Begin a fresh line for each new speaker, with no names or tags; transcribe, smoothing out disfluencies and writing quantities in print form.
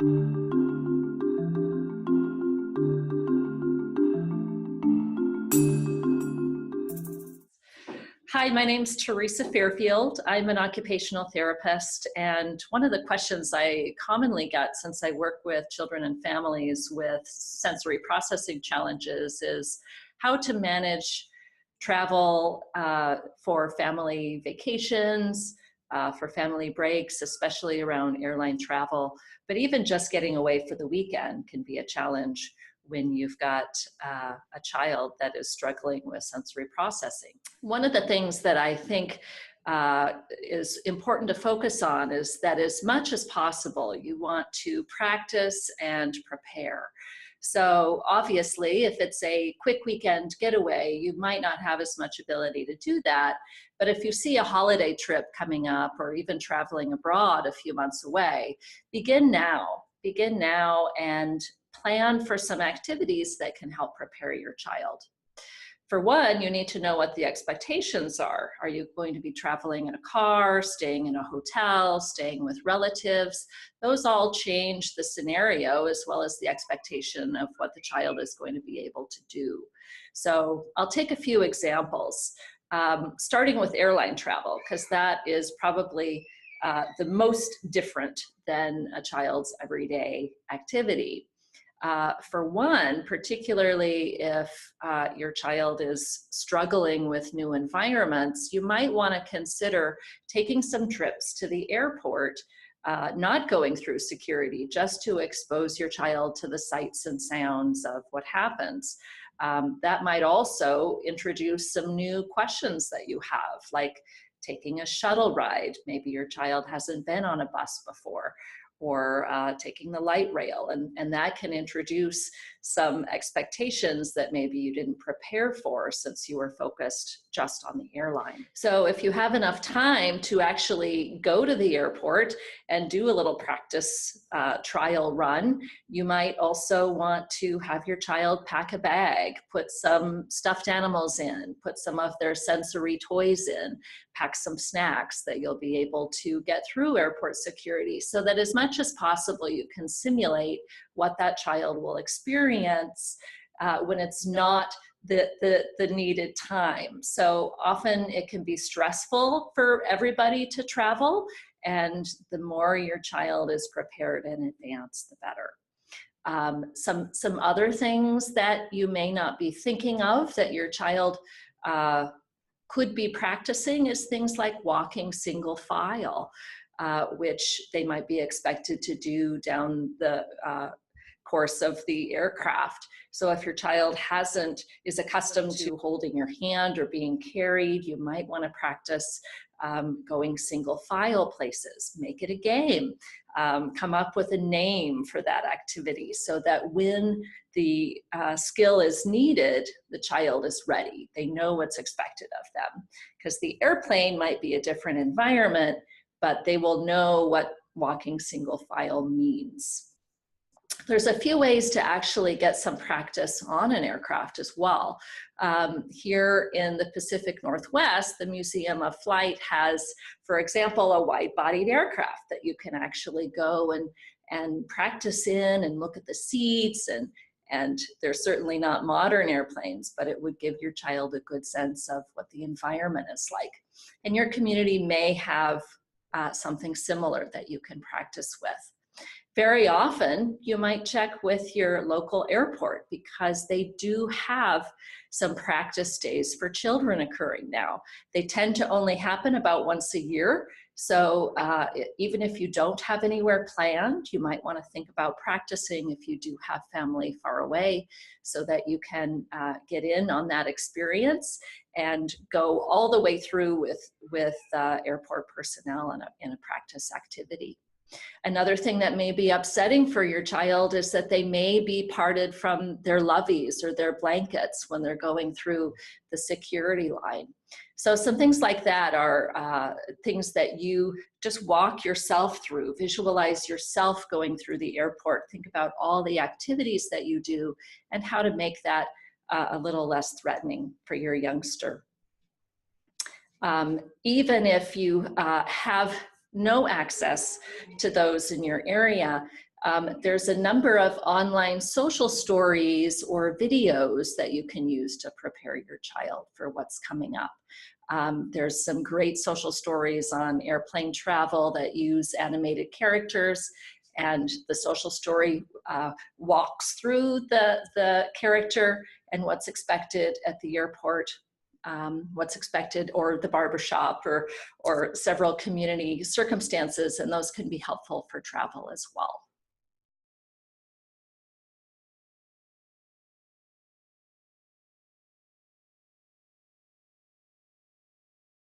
Hi, my name's Teresa Fair-Field. I'm an occupational therapist, and one of the questions I commonly get since I work with children and families with sensory processing challenges is how to manage travel for family vacations, for family breaks, especially around airline travel, but even just getting away for the weekend can be a challenge when you've got a child that is struggling with sensory processing. One of the things that I think is important to focus on is that as much as possible, you want to practice and prepare. So obviously, if it's a quick weekend getaway, you might not have as much ability to do that. But if you see a holiday trip coming up or even traveling abroad a few months away, begin now. Begin now and plan for some activities that can help prepare your child. For one, you need to know what the expectations are. Are you going to be traveling in a car, staying in a hotel, staying with relatives? Those all change the scenario as well as the expectation of what the child is going to be able to do. So I'll take a few examples, starting with airline travel, because that is probably the most different than a child's everyday activity. For one, particularly if your child is struggling with new environments, you might want to consider taking some trips to the airport, not going through security, just to expose your child to the sights and sounds of what happens. That might also introduce some new questions that you have, like taking a shuttle ride. Maybe your child hasn't been on a bus before, or taking the light rail, and that can introduce some expectations that maybe you didn't prepare for since you were focused just on the airline. So if you have enough time to actually go to the airport and do a little practice trial run, you might also want to have your child pack a bag, put some stuffed animals in, put some of their sensory toys in, pack some snacks that you'll be able to get through airport security, so that as much as possible you can simulate what that child will experience when it's not the needed time. So often it can be stressful for everybody to travel, and the more your child is prepared in advance, the better. Some other things that you may not be thinking of that your child could be practicing is things like walking single file, which they might be expected to do down the course of the aircraft. So if your child is accustomed to holding your hand or being carried, you might want to practice going single file places. Make it a game. Come up with a name for that activity so that when the skill is needed, the child is ready. They know what's expected of them. Because the airplane might be a different environment, but they will know what walking single file means. There's a few ways to actually get some practice on an aircraft as well. Here in the Pacific Northwest, the Museum of Flight has, for example, a wide-bodied aircraft that you can actually go and practice in and look at the seats, and they're certainly not modern airplanes, but it would give your child a good sense of what the environment is like. And your community may have something similar that you can practice with. Very often, you might check with your local airport because they do have some practice days for children occurring now. They tend to only happen about once a year. So even if you don't have anywhere planned, you might want to think about practicing if you do have family far away so that you can get in on that experience and go all the way through with airport personnel in a practice activity. Another thing that may be upsetting for your child is that they may be parted from their loveys or their blankets when they're going through the security line. So some things like that are things that you just walk yourself through, visualize yourself going through the airport, think about all the activities that you do and how to make that a little less threatening for your youngster. Even if you have no access to those in your area, There's a number of online social stories or videos that you can use to prepare your child for what's coming up. There's some great social stories on airplane travel that use animated characters, and the social story walks through the character and what's expected at the airport, what's expected, or the barbershop, or several community circumstances, and those can be helpful for travel as well.